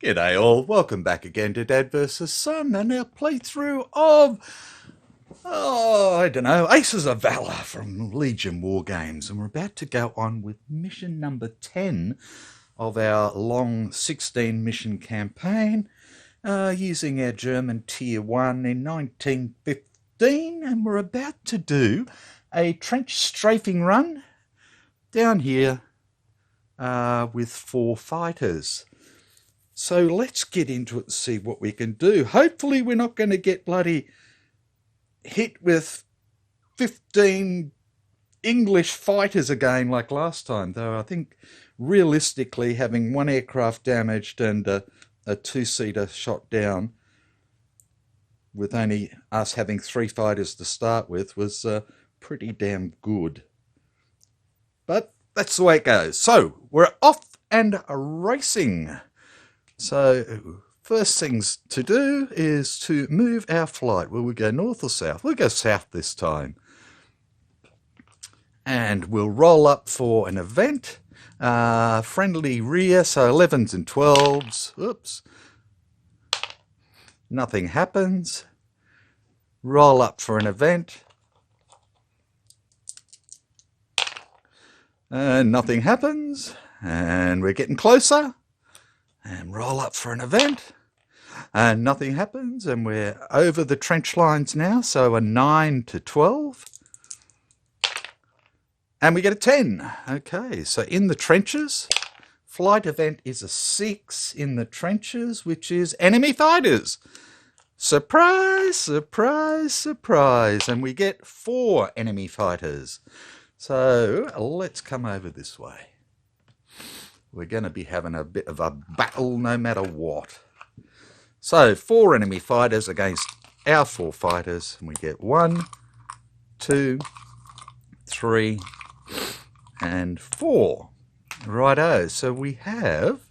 G'day all, welcome back again to Dad vs Son and our playthrough of, Aces of Valor from Legion War Games. And we're about to go on with mission number 10 of our long 16 mission campaign, using our German Tier 1 in 1915. And we're about to do a trench strafing run down here with 4 fighters. So let's get into it and see what we can do. Hopefully we're not going to get bloody hit with 15 English fighters again like last time. Though I think realistically having 1 aircraft damaged and a 2-seater shot down with only us having 3 fighters to start with was pretty damn good. But that's the way it goes. So we're off and racing. So first things to do is to move our flight. Will we go north or south? We'll go south this time. And we'll roll up for an event. Friendly rear, so 11s and 12s. Oops. Nothing happens. Roll up for an event. And nothing happens. And we're getting closer. And roll up for an event, and nothing happens, and we're over the trench lines now, so a 9 to 12, and we get a 10. Okay, so in the trenches, flight event is a 6 in the trenches, which is enemy fighters. Surprise, surprise, surprise, and we get 4 enemy fighters. So let's come over this way. We're going to be having a bit of a battle no matter what. So 4 enemy fighters against our 4 fighters. And we get 1, 2, 3, and 4. Righto. So we have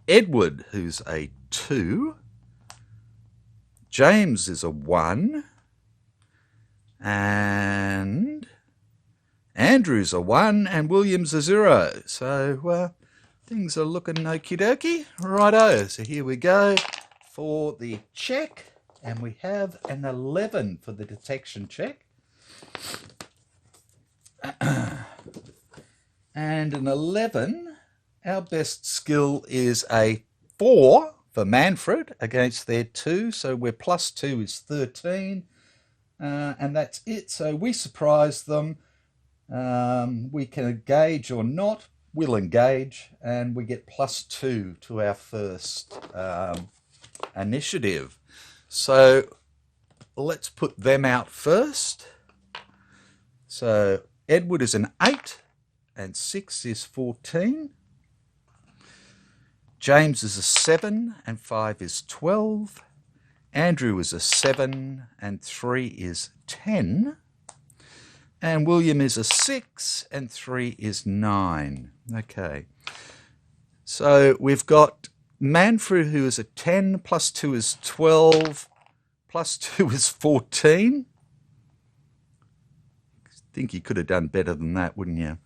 Edward, who's a 2. James is a 1. And Andrew's a 1. And William's a 0. So things are looking okie dokie. Righto, so here we go for the check. And we have an 11 for the detection check. And an 11, our best skill is a 4 for Manfred against their 2. So we're +2 is 13. And that's it. So we surprise them. We can engage or not. We'll engage, and we get +2 to our first initiative. So let's put them out first. So Edward is an 8, and 6 is 14. James is a 7, and 5 is 12. Andrew is a 7, and 3 is 10. And William is a 6, and 3 is 9. Okay. So we've got Manfred, who is a 10, +2 is 12, +2 is 14. I think you could have done better than that, wouldn't you?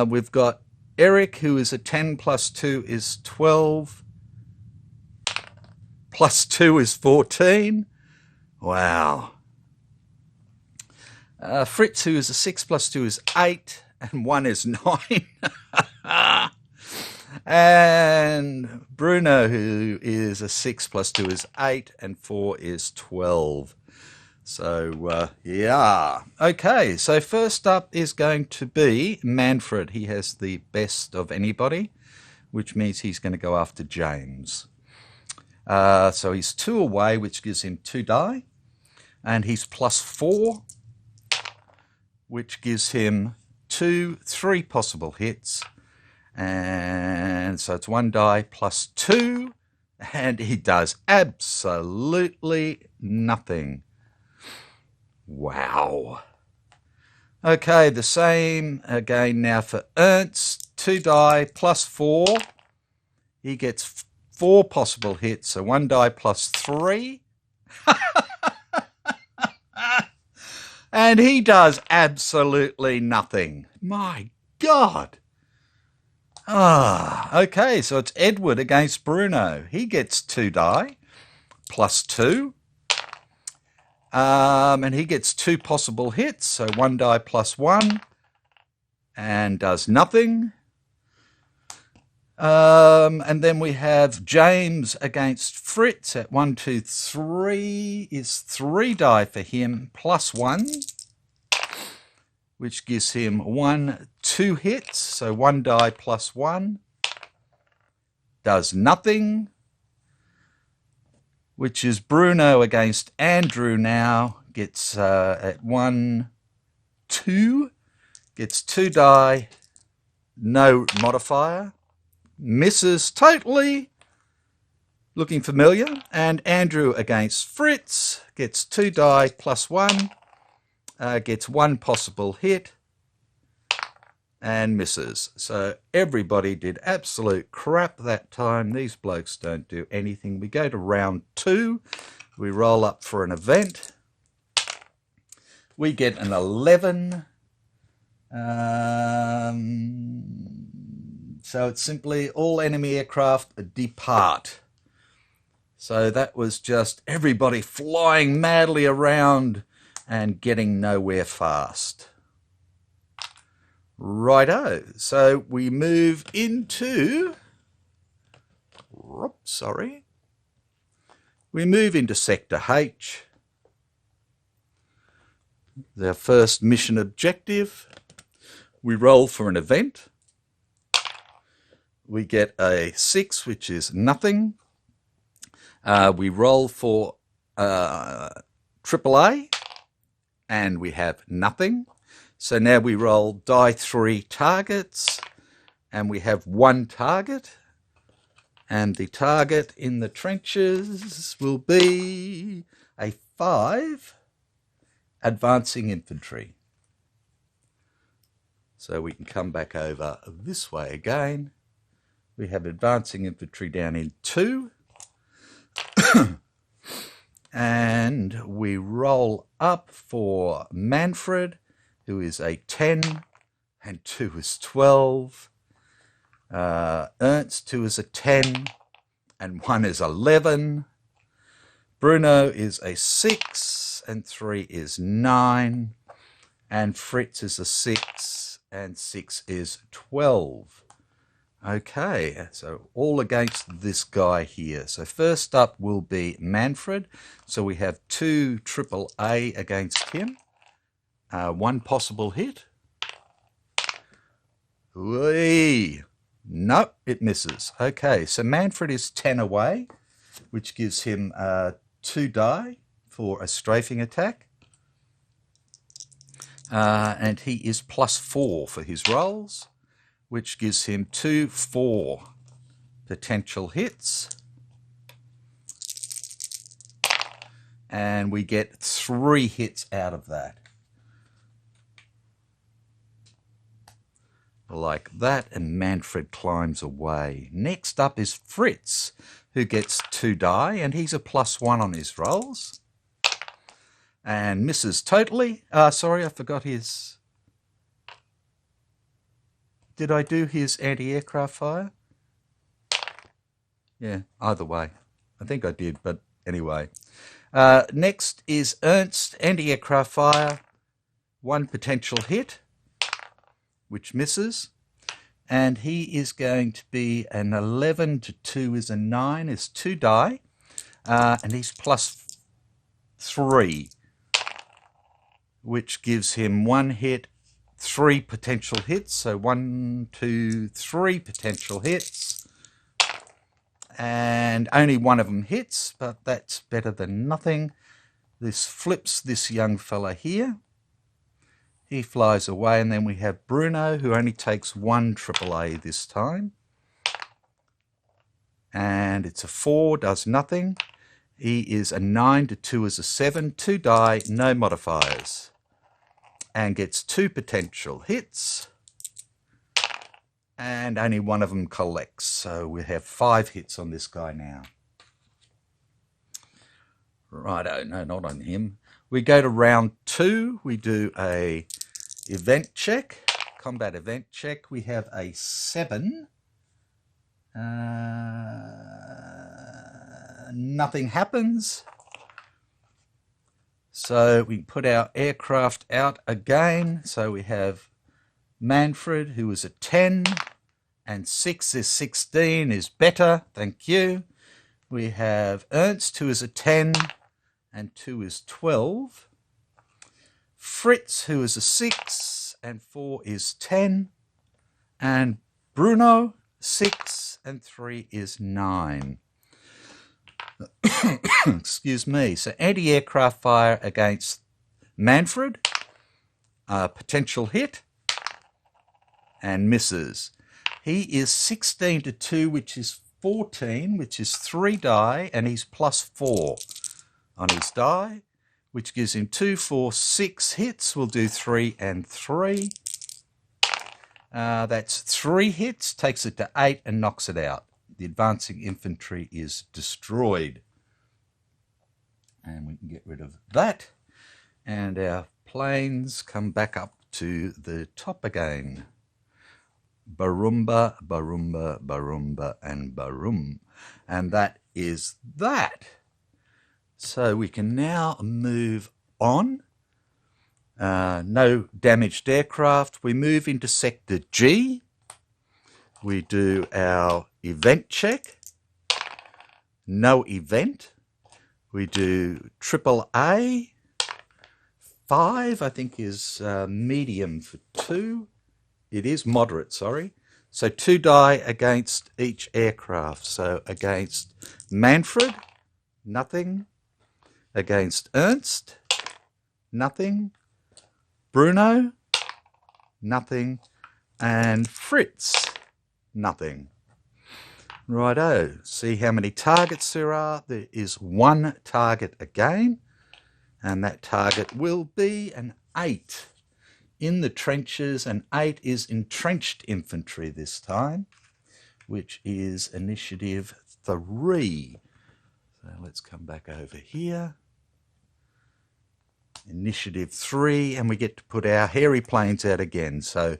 We've got Eric, who is a 10, +2 is 12, +2 is 14. Wow. Fritz, who is a 6, +2 is 8, and 1 is 9. And Bruno, who is a 6, +2 is 8, and 4 is 12. So, yeah. Okay, so first up is going to be Manfred. He has the best of anybody, which means he's going to go after James. So he's 2 away, which gives him 2 die. And he's +4. Which gives him 3 possible hits. And so it's 1 die +2. And he does absolutely nothing. Wow. Okay, the same again now for Ernst. 2 die +4. He gets 4 possible hits, so 1 die plus 3. And he does absolutely nothing. My God. Okay, so it's Edward against Bruno. He gets 2 die plus 2. And he gets 2 possible hits, so 1 die plus 1. And does nothing. And then we have James against Fritz at 1, 2, 3 is 3 die for him plus 1, which gives him 1, 2 hits. So 1 die plus 1 does nothing, which is Bruno against Andrew now. Gets at 1, 2, gets 2 die, no modifier. Misses totally, looking familiar. And Andrew against Fritz gets 2 die plus 1, gets 1 possible hit and misses. So everybody did absolute crap that time. These blokes don't do anything. We go to round 2. We roll up for an event. We get an 11. So it's simply all enemy aircraft depart. So that was just everybody flying madly around and getting nowhere fast. Righto. So we move into... We move into Sector H. Their first mission objective. We roll for an event. We get a 6, which is nothing. We roll for AAA, and we have nothing. So now we roll die 3 targets, and we have 1 target. And the target in the trenches will be a 5, advancing infantry. So we can come back over this way again. We have advancing infantry down in 2. And we roll up for Manfred, who is a 10, and 2 is 12. Ernst, 2 is a 10, and 1 is 11. Bruno is a 6, and 3 is 9. And Fritz is a 6, and 6 is 12. Okay, so all against this guy here. So first up will be Manfred. So we have 2 AAA against him. 1 possible hit. Whee! Nope, it misses. Okay, so Manfred is 10 away, which gives him 2 die for a strafing attack. And he is plus 4 for his rolls, which gives him 2, 4 potential hits. And we get 3 hits out of that. Like that, and Manfred climbs away. Next up is Fritz, who gets 2 die, and he's a plus 1 on his rolls. And misses totally. Sorry, I forgot his... Did I do his anti-aircraft fire? Yeah, either way. I think I did, but anyway. Next is Ernst, anti-aircraft fire. 1 potential hit, which misses. And he is going to be an 11 to 2 is a 9, is 2 die. And he's plus 3, which gives him 1 hit, 3 potential hits. So 1, 2, 3 potential hits. And only 1 of them hits, but that's better than nothing. This flips this young fella here. He flies away, and then we have Bruno, who only takes 1 AAA this time. And it's a 4, does nothing. He is a 9 to 2 is a 7, 2 die, no modifiers. And gets 2 potential hits. and only one of them collects. So we have 5 hits on this guy now. Righto, no, not on him. We go to round 2. We do a event check, combat event check. We have a 7. Nothing happens. So we put our aircraft out again. So we have Manfred, who is a 10, and 6 is 16, is better, thank you. We have Ernst, who is a 10, and 2 is 12. Fritz, who is a 6, and 4 is 10. And Bruno, 6, and 3 is 9. Excuse me. So anti-aircraft fire against Manfred, potential hit, and misses. He is 16 to 2, which is 14, which is 3 die, and he's +4 on his die, which gives him 2, 4, 6 hits. We'll do 3 and 3. That's 3 hits, takes it to 8 and knocks it out. The advancing infantry is destroyed. And we can get rid of that. And our planes come back up to the top again. Barumba, barumba, barumba, and barum. And that is that. So we can now move on. No damaged aircraft. We move into Sector G. We do our event check. No event. We do AAA. 5, I think, is medium for 2. It is moderate, sorry. So 2 die against each aircraft. So against Manfred, nothing. Against Ernst, nothing. Bruno, nothing. And Fritz, nothing. Righto, see how many targets there are. There is 1 target again, and that target will be an 8 in the trenches. An 8 is entrenched infantry this time, which is initiative 3. So let's come back over here. Initiative 3, and we get to put our hairy planes out again. So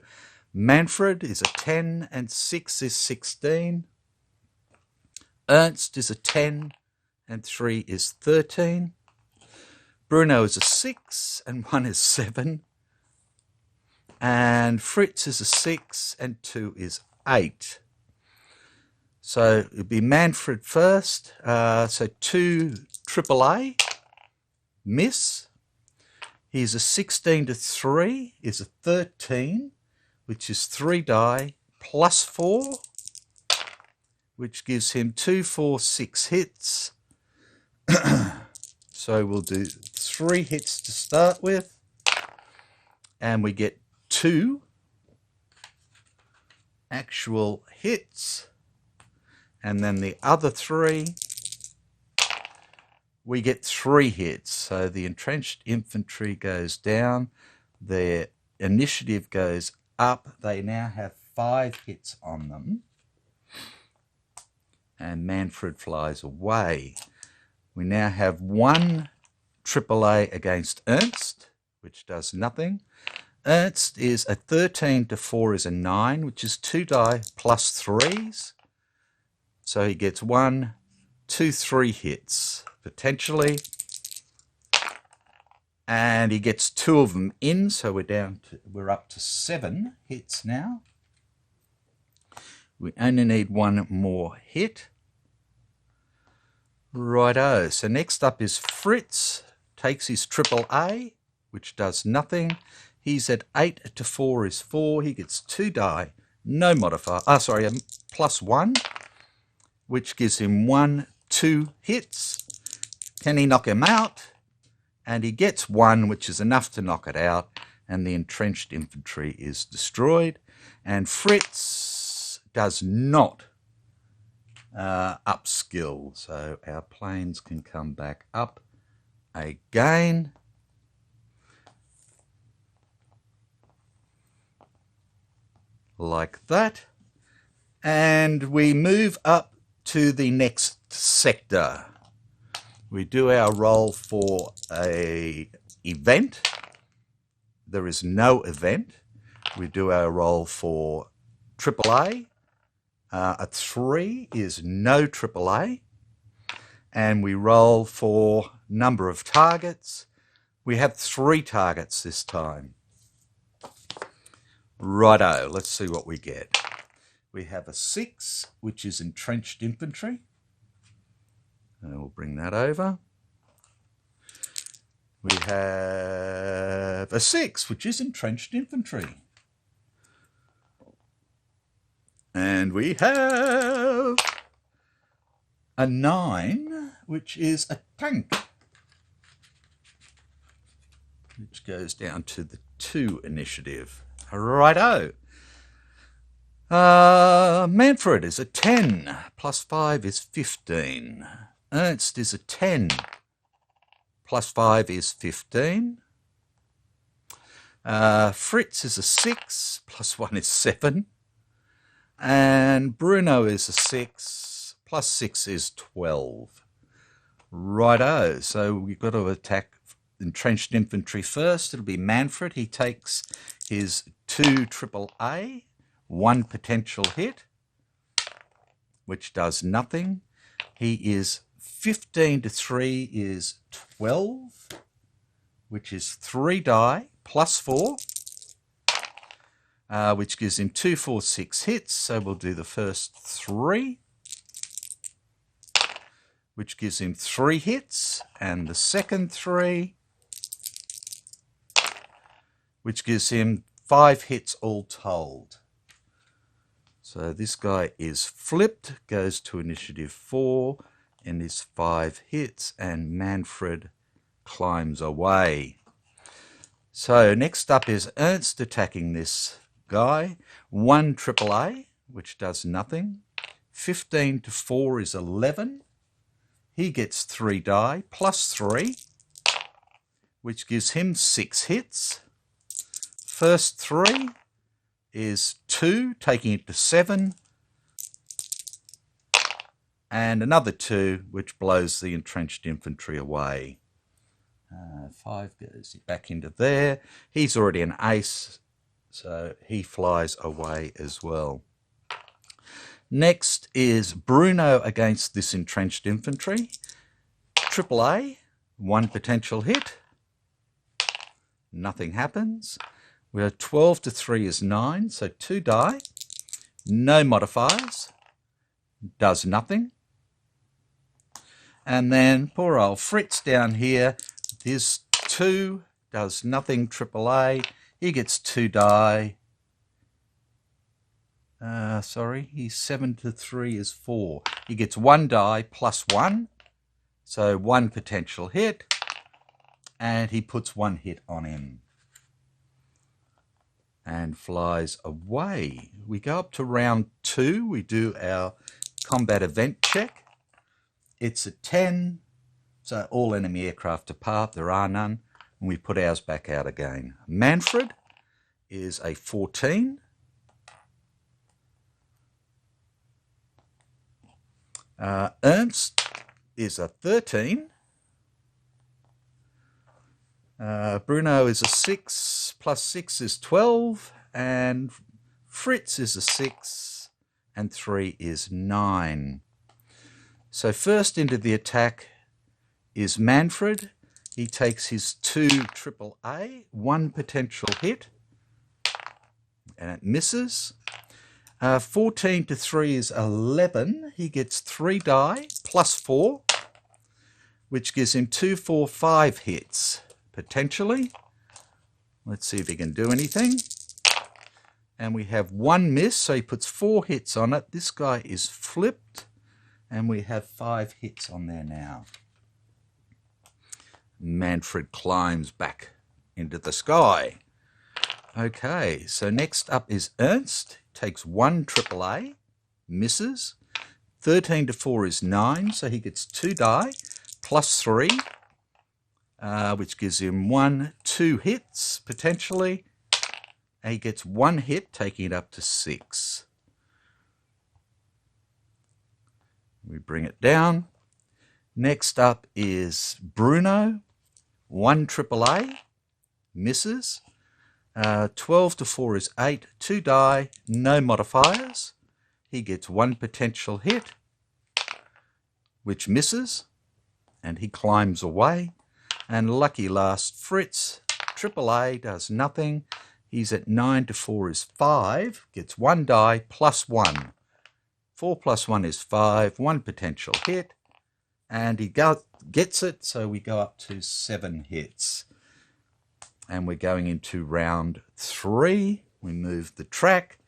Manfred is a 10, and 6 is 16. Ernst is a 10, and 3 is 13. Bruno is a 6, and 1 is 7. And Fritz is a 6, and 2 is 8. So it would be Manfred first. So 2 AAA, miss. He's a 16 to 3, is a 13, which is 3 die, +4, which gives him 2, 4, 6 hits. So we'll do 3 hits to start with, and we get 2 actual hits, and then the other 3 we get 3 hits. So the entrenched infantry goes down, their initiative goes up. They now have 5 hits on them, and Manfred flies away. We now have 1 AAA against Ernst, which does nothing. Ernst is a 13 to 4 is a 9, which is 2 die +3s. So he gets 1, 2, 3 hits, potentially. And he gets 2 of them in, so we're up to 7 hits now. We only need 1 more hit. Righto, so next up is Fritz, takes his AAA, which does nothing. He's at 8 to 4 is 4. He gets 2 die, no modifier. +1, which gives him 1, 2 hits. Can he knock him out? And he gets 1, which is enough to knock it out, and the entrenched infantry is destroyed. And Fritz does not upskill, so our planes can come back up again. Like that. And we move up to the next sector. We do our roll for a event. There is no event. We do our roll for AAA. A 3 is no AAA. And we roll for number of targets. We have 3 targets this time. Righto, let's see what we get. We have a 6, which is entrenched infantry. And we'll bring that over. We have a 6, which is entrenched infantry. And we have a 9, which is a tank, which goes down to the 2 initiative. Righto. Manfred is a 10, plus 5 is 15. Ernst is a 10, plus 5 is 15. Fritz is a 6, plus 1 is 7. And Bruno is a 6, plus 6 is 12. Righto, so we've got to attack entrenched infantry first. It'll be Manfred. He takes his 2 AAA, 1 potential hit, which does nothing. He is 15 to 3 is 12, which is 3 die, plus 4, which gives him 2, 4, 6 hits. So we'll do the first 3, which gives him 3 hits, and the second 3, which gives him 5 hits all told. So this guy is flipped, goes to initiative 4, and is 5 hits, and Manfred climbs away. So next up is Ernst attacking this guy. 1 AAA, which does nothing. 15 to 4 is 11. He gets 3 die, plus 3, which gives him 6 hits. First 3 is 2, taking it to 7. And another 2, which blows the entrenched infantry away. 5 goes back into there. He's already an ace, so he flies away as well. Next is Bruno against this entrenched infantry. AAA, 1 potential hit. Nothing happens. We are 12 to 3 is 9, so 2 die. No modifiers. Does nothing. And then poor old Fritz down here, his 2 does nothing, AAA. He gets 2 die. He's 7 to 3 is 4. He gets 1 die plus 1. So 1 potential hit. And he puts 1 hit on him. And flies away. We go up to round 2. We do our combat event check. It's a 10, so all enemy aircraft depart. There are none. And we put ours back out again. Manfred is a 14. Ernst is a 13. Bruno is a 6, plus 6 is 12, and Fritz is a 6, and 3 is 9. So first into the attack is Manfred. He takes his 2 AAA, 1 potential hit, and it misses. 14 to 3 is 11. He gets 3 die, plus 4, which gives him 2, 4, 5 hits, potentially. Let's see if he can do anything. And we have 1 miss, so he puts 4 hits on it. This guy is flipped, and we have 5 hits on there now. Manfred climbs back into the sky. Okay, so next up is Ernst. Takes 1 AAA, misses. 13 to 4 is 9, so he gets 2 die, plus 3, which gives him 1, 2 hits, potentially. And he gets 1 hit, taking it up to 6. bring it down. Next up is Bruno, 1 AAA, misses. 12 to 4 is 8, 2 die, no modifiers. He gets 1 potential hit, which misses, and he climbs away. And lucky last Fritz, AAA, does nothing. He's at 9 to 4 is 5, gets 1 die plus 1. 4 plus 1 is 5, 1 potential hit, and he gets it, so we go up to 7 hits. And we're going into round 3. We move the track,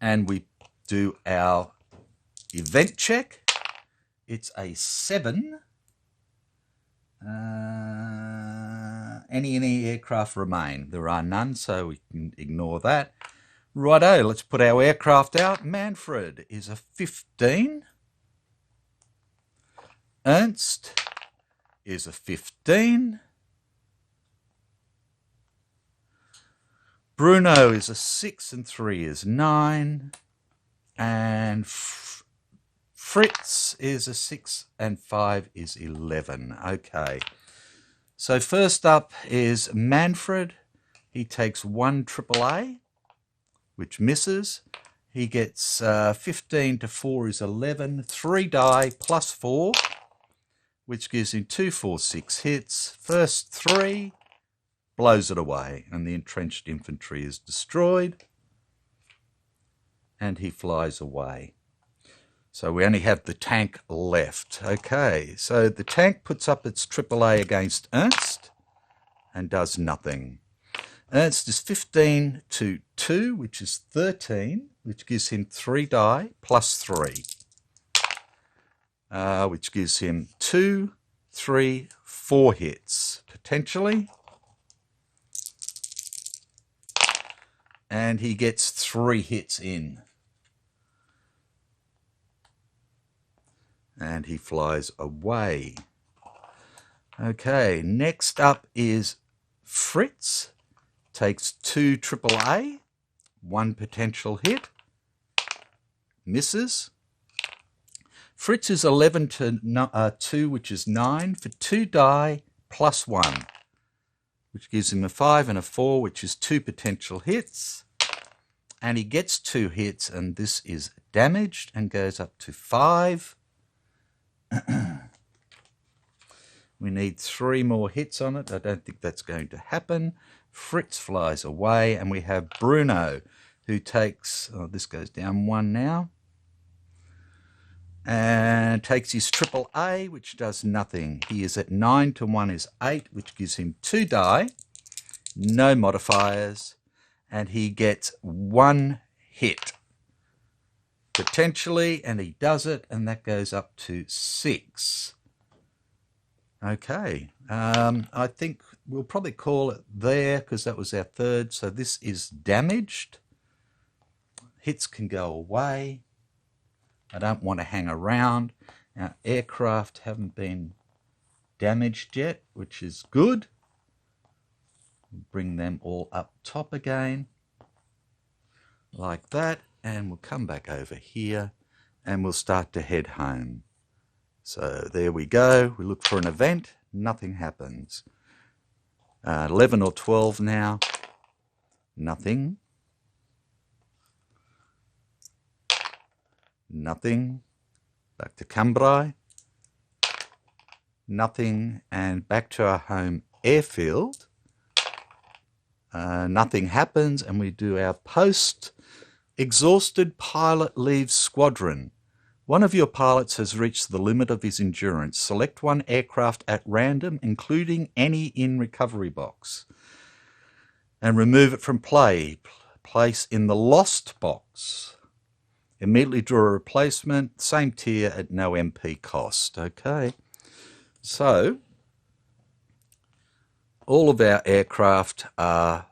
and we do our event check. It's a 7. Any aircraft remain? There are none, so we can ignore that. Righto, let's put our aircraft out. Manfred is a 15. Ernst is a 15. Bruno is a 6 and 3 is 9. And Fritz is a 6 and 5 is 11. Okay. So first up is Manfred. He takes 1 AAA, which misses. He gets 15 to 4 is 11. 3 die plus 4, which gives him 2, 4, 6 hits. First 3 blows it away, and the entrenched infantry is destroyed. And he flies away. So we only have the tank left. Okay, so the tank puts up its AAA against Ernst and does nothing. Ernst is 15 to 2, which is 13, which gives him 3 die plus 3, which gives him 2, 3, 4 hits, potentially. And he gets 3 hits in. And he flies away. Okay, next up is Fritz. Takes 2 AAA, 1 potential hit, misses. Fritz is 11 to 2, which is 9, for 2 die plus 1, which gives him a 5 and a 4, which is 2 potential hits. And he gets 2 hits, and this is damaged and goes up to 5. We need 3 more hits on it. I don't think that's going to happen. Fritz flies away, and we have Bruno, who takes, this goes down 1 now, and takes his AAA, which does nothing. He is at 9 to 1 is 8, which gives him 2 die, no modifiers, and he gets 1 hit, potentially, and he does it, and that goes up to 6. Okay, I think we'll probably call it there because that was our 3rd. So this is damaged. Hits can go away. I don't want to hang around. Our aircraft haven't been damaged yet, which is good. Bring them all up top again, like that. And we'll come back over here and we'll start to head home. So there we go. We look for an event. Nothing happens. 11 or 12 now. Nothing. Nothing. Back to Cambrai. Nothing. And back to our home airfield. Nothing happens, and we do our post. Exhausted pilot leaves squadron. One of your pilots has reached the limit of his endurance. Select 1 aircraft at random, including any in recovery box, and remove it from play. Place in the lost box. Immediately draw a replacement, same tier at no MP cost. Okay, so all of our aircraft are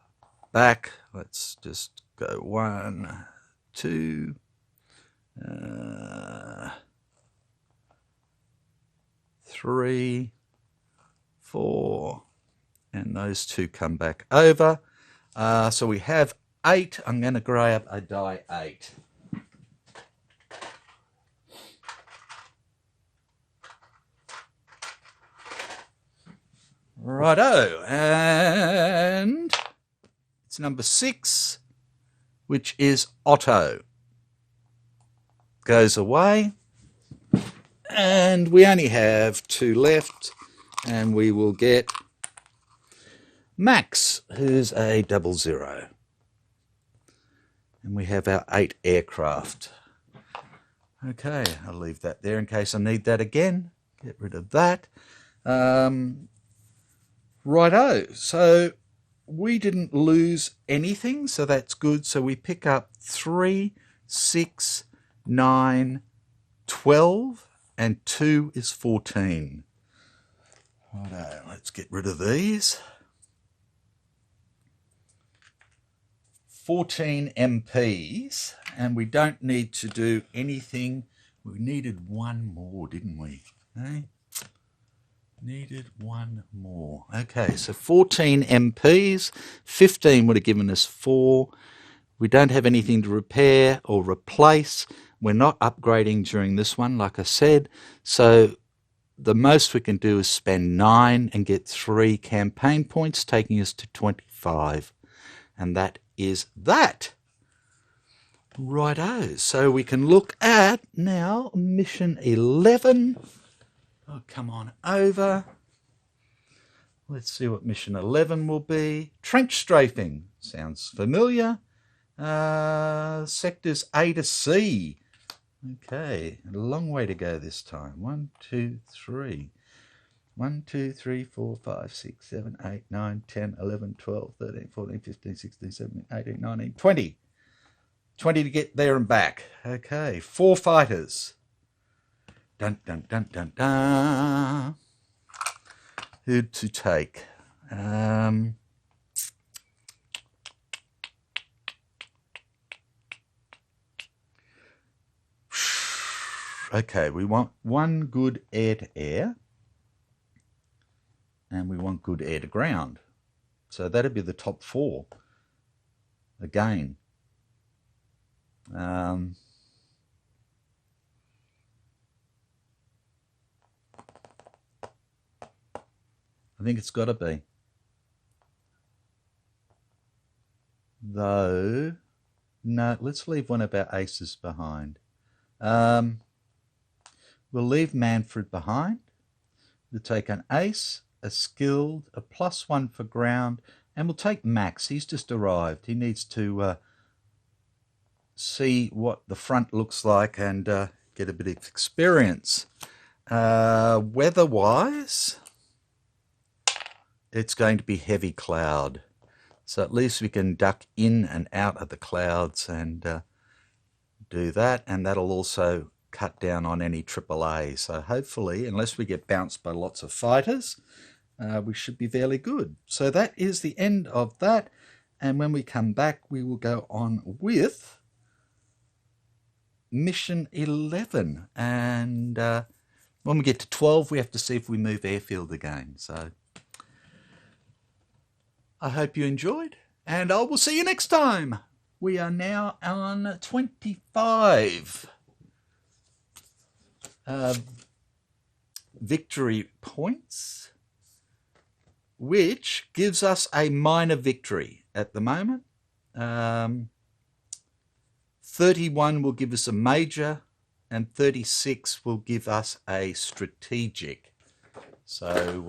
back. Let's just go 1, 2, 3, 4, and those 2 come back over. So we have 8. I'm going to grab a die 8. Righto, and it's number 6, which is Otto. Goes away, and we only have 2 left, and we will get Max, who's a 00. And we have our 8 aircraft. Okay, I'll leave that there in case I need that again. Get rid of that. Righto, so we didn't lose anything, so that's good. So we pick up 3, 6, 9, 12, and 2 is 14. Righto, let's get rid of these. 14 MPs, and we don't need to do anything. We needed 1 more, didn't we? Okay. Needed 1 more. Okay, so 14 MPs, 15 would have given us 4. We don't have anything to repair or replace. We're not upgrading during this one, like I said. So the most we can do is spend 9 and get 3 campaign points, taking us to 25. And that is that. Righto, so we can look at now mission 11. Oh, come on over. Let's see what mission 11 will be. Trench strafing. Sounds familiar. Sectors A to C. Okay, a long way to go this time. 1, 2, 3. 1, 2, 3, 4, 5, 6, 7, 8, 9, 10, 11, 12, 13, 14, 15, 16, 17, 18, 19, 20. 20 to get there and back. Okay, 4 fighters. Dun, dun, dun, dun, dun. Who to take? Okay, we want 1 good air-to-air, and we want good air-to-ground. So that'd be the top 4. Again. I think it's got to be. Though, no, let's leave one of our aces behind. We'll leave Manfred behind. We'll take an ace, a skilled, a +1 for ground, and we'll take Max. He's just arrived. He needs to see what the front looks like and get a bit of experience. Weather-wise, it's going to be heavy cloud. So at least we can duck in and out of the clouds and do that. And that'll also cut down on any AAA. So hopefully, unless we get bounced by lots of fighters, we should be fairly good. So that is the end of that. And when we come back, we will go on with mission 11. And when we get to 12, we have to see if we move airfield again. So I hope you enjoyed, and I will see you next time. We are now on 25 victory points, which gives us a minor victory at the moment. 31 will give us a major, and 36 will give us a strategic. So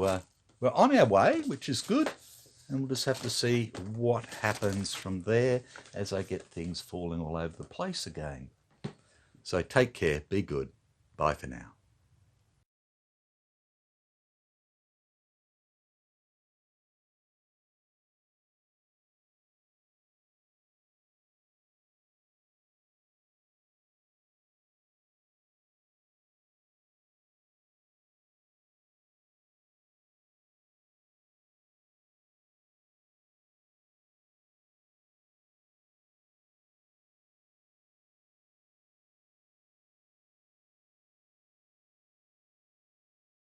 we're on our way, which is good. And we'll just have to see what happens from there as I get things falling all over the place again. So take care, be good. Bye for now.